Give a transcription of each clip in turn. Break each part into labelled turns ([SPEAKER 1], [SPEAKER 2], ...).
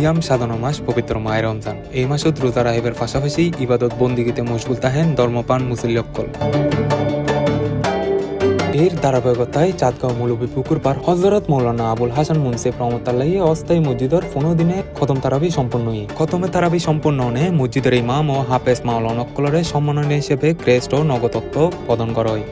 [SPEAKER 1] সিয়াম সাধনা মাস পবিত্র মাহে রমজান। এই মাসত রোজা রাহিবের পাশাপাশি ইবাদত বন্দিগিতে মশগুল থাকেন ধর্মপান মুসল্লিসকল। এর ধারাবাহিকতায় চাঁদগাঁও মৌলভী পুকুর পার হযরত মৌলানা আবুল হাসান মুন্সিফ রহমতুল্লাহি অস্থায়ী মসজিদর 15 দিনে খতম তারাবি সম্পন্ন হয়ে খতমে তারাবি সম্পন্ন হনে মসজিদের ইমাম ও হাফেজ মাওলানাসকলরে সম্মাননীয় হিসেবে ক্রেস্ট ও নগদত্ব প্রদান করা হয়।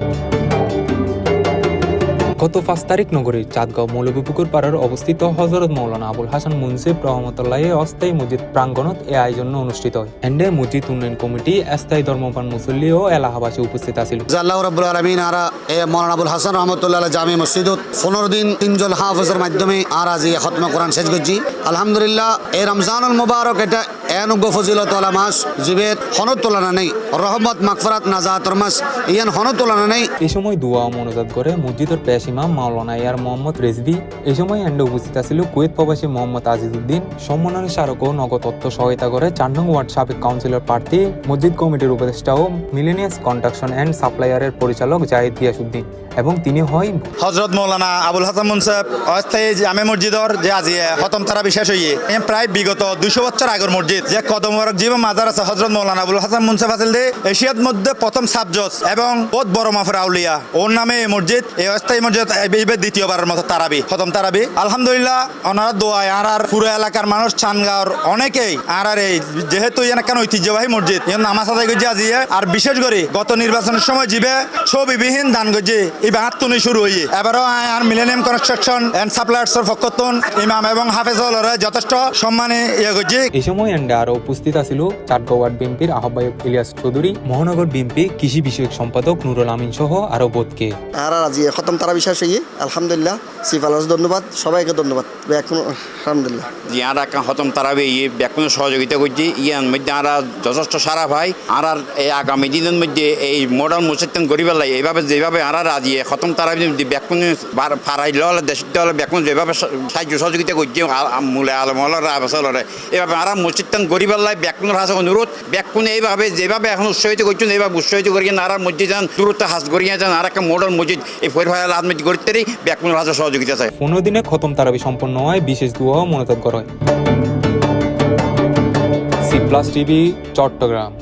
[SPEAKER 1] গত 5 তারিখ নগরীর চাঁদগাঁও মৌলভীপুকুর পাড়ার অবস্থিত হযরত মৌলানা আবুল হাসান মুন্সিফ রহমতুল্লাহি অস্থায়ী মসজিদ প্রাঙ্গণত এ আয়োজন অনুষ্ঠিত হয়। এন্ডে মসজিদ উন্নয়ন কমিটি, স্থায়ী ধর্মপান মুসল্লি ও এলাহাবাসী উপস্থিত আছিল।
[SPEAKER 2] আল্লাহ রাব্বুল আলামিন আরা এ মৌলানা আবুল হাসান রহমতুল্লাহ জামি মসজিদত 15 দিন 3 জন হাফেজের মাধ্যমে আর আজি খতম কোরআন শেষ করছি। আলহামদুলিল্লাহ এই রমজানুল মুবারক এটা এনুগ ফজিলত ওয়ালা মাস জিবের হনত তুলনা নেই, রহমত মাগফিরাত নাজাতের মাস ইয়ান হনত তুলনা নেই।
[SPEAKER 1] এই সময় দোয়া ও মোনাজাত করে মসজিদের পেশ ইমাম মাওলানা ইয়ার মোহাম্মদ রেজভি। এই সময় এন্ডে উপস্থিত আছিল কুয়েত প্রবাসী মোহাম্মদ আজিজউদ্দিন। সম্মাননা স্মারক ও নগদ অর্থ সহায়তা করে 4 নং ওয়ার্ড সাবেক কাউন্সিলর প্রার্থী, মসজিদ কমিটির উপদেষ্টা ও মিলেনিয়াস কনস্ট্রাকশন এন্ড সাপ্লায়ারের পরিচালক জাহিদ গিয়াসউদ্দিন এবং তিনি হয়
[SPEAKER 3] হযরত মৌলানা আবুল হাসান মুন্সিফ অস্থায়ী জামে মসজিদর যে আজি খতম তারা বিশেষ হইয়ে প্রায় বিগত 200 বছর আগের মসজিদ যে কদম মুবারক জীব মাজার আছে হযরত মৌলানা আবুল হাসান মুন্সিফ আছিল দে এশিয়ার মধ্যে প্রথম সাবজজ এবং বহুত বড় মাফের আউলিয়া ওর নামে এই মসজিদ, এই অস্থায়ী মসজিদ এইবার দ্বিতীয়বারের মতো তারাবি খতম তারাবি। আলহামদুলিল্লাহ ওনারা দোয়ায় আর পুরো এলাকার মানুষ চানগাঁওর অনেকেই আর এই যেহেতু এখানে ঐতিহ্যবাহী মসজিদ নামাজ আদায় করছে আজি আর বিশেষ করে গত নির্বাচনের সময় জিবে ছবিবিহীন দান করছে এই বাহাত্তনি শুরু হয়ে এবারও আর মিলেনিয়াম কনস্ট্রাকশন এন্ড সাপ্লায়ার্স এর পক্ষতন ইমাম এবং হাফেজরা যথেষ্ট সম্মানে ইয়ে করছে।
[SPEAKER 1] এই সময় এন্ডে আরো উপস্থিত আছিল চাঁদগাঁও ওয়ার্ড বিএনপির আহ্বায়ক ইলিয়াস চৌধুরী, মহানগর বিএনপি কৃষি বিষয়ক সম্পাদক নুরুল আমিন সহ আরো বোধকে।
[SPEAKER 4] আর আজি খতম তারা বিশ্বাস হয়ে আলহামদুলিল্লাহ সিফালাস ধন্যবাদ, সবাইকে ধন্যবাদ। এখন আলহামদুলিল্লাহ
[SPEAKER 5] ইয়ারা খতম তারাবি ব্যাকুণ সহযোগিতা করছি ইয়ার মধ্যে আরা যথেষ্ট সারা ভাই আর এই আগামী দিনের মধ্যে এই মডার্ন মুসিদান গরিবের লাই এইভাবে যেভাবে আর আজি খতম তারাবি ব্যাকুণ ফারাই ললে দেশ দলে ব্যাকুণ যেভাবে সাহায্য সহযোগিতা করছে মূলে আলমলরা আবাসলরে এইভাবে আর মুসিদান গরিবের লাই ব্যাকুণের হাসে অনুরোধ ব্যাকুণ এইভাবে যেভাবে এখন উৎসাহিত করছেন এইভাবে উৎসাহিত করিয়ে আর মসজিদ যান দূরত্ব হাস করিয়ে যান আর একটা মডার্ন মসজিদ এই ফরিফাল আজমতি করতে ব্যাকুণের হাসে সহযোগিতা চাই।
[SPEAKER 1] 15 দিনে খতম তারাবি সম্পন্ন হয়, বিশেষ দোয়া ও মোনাজাত করা হয়। C plus TV, Chittagong.